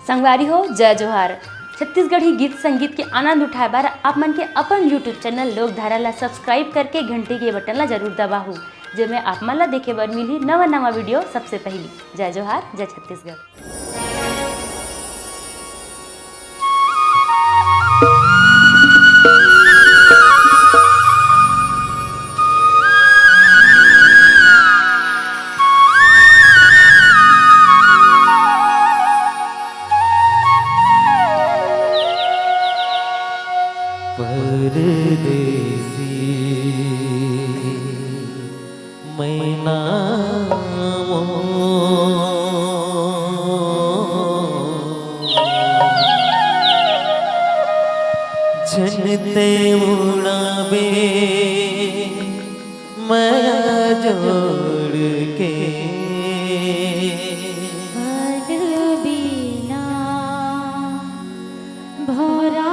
संगवारी हो जय जोहार। छत्तीसगढ़ी गीत संगीत के आनंद उठाए बार आप मन के अपन यूट्यूब चैनल लोकधारा ला सब्सक्राइब करके घंटी के बटन ला जरूर दबाहू, जेमे आप मन ला देखे बर मिली नवा नवा वीडियो सबसे पहली। जय जोहार, जय छत्तीसगढ़। परदेसी मैना जनते उड़ावे माया जोड़ के बिना भरा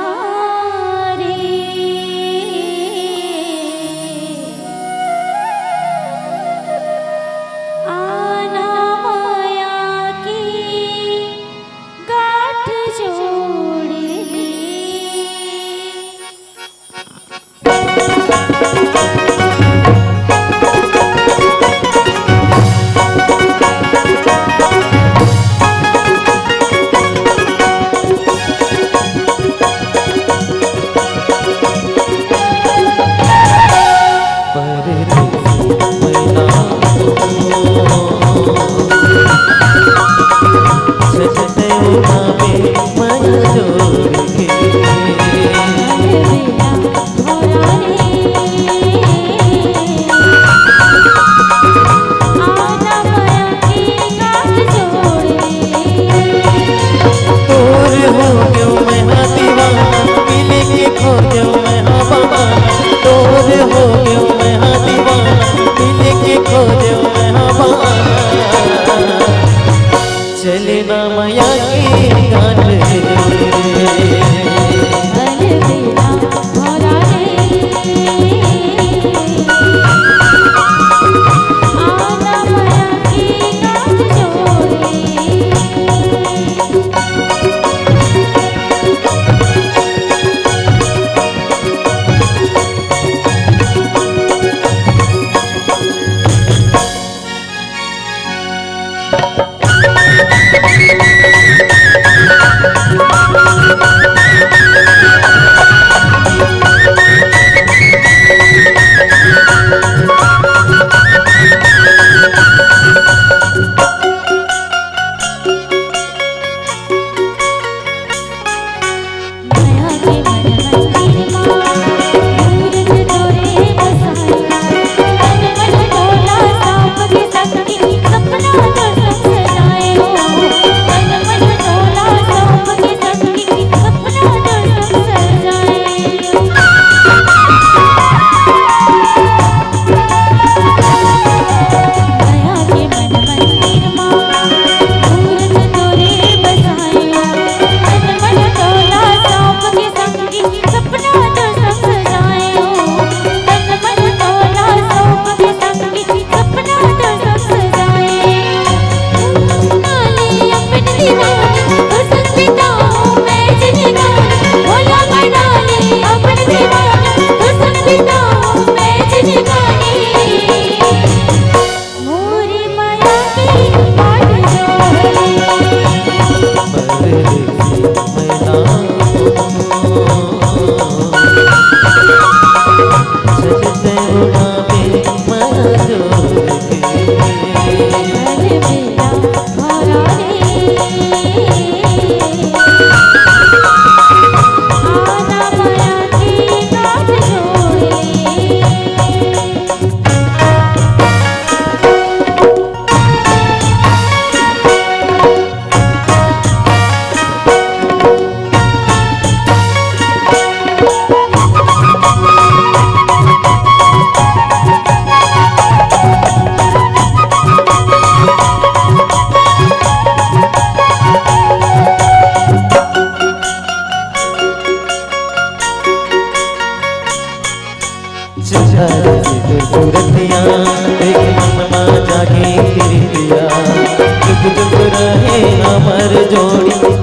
चले ना माया की गाने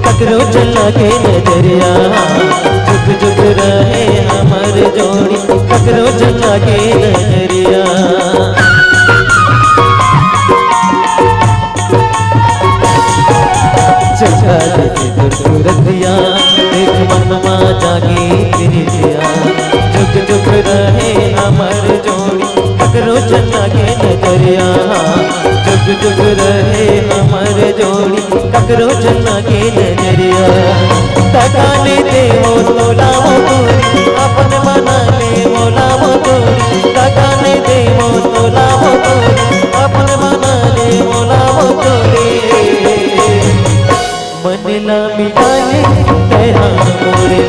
ककरो चला के नजरिया जुग जुग रहे हमर जोड़ी ककरो चला के नजरिया चचा देखे दूरदिया एक मनमा जागी गिरिया जुग जुग रहे हमर जोड़ी ककरो चला के नजरिया जुग जुग रहे हमर जोड़ी ककरो चला के नजरिया तकाने दे वो तोला वो तोरी अपन मना ले मोला वो तोरी तकाने दे वो तोला वो तोरी अपन मना ले मोला वो तोरी मन ला मिटाए तेरा मोरे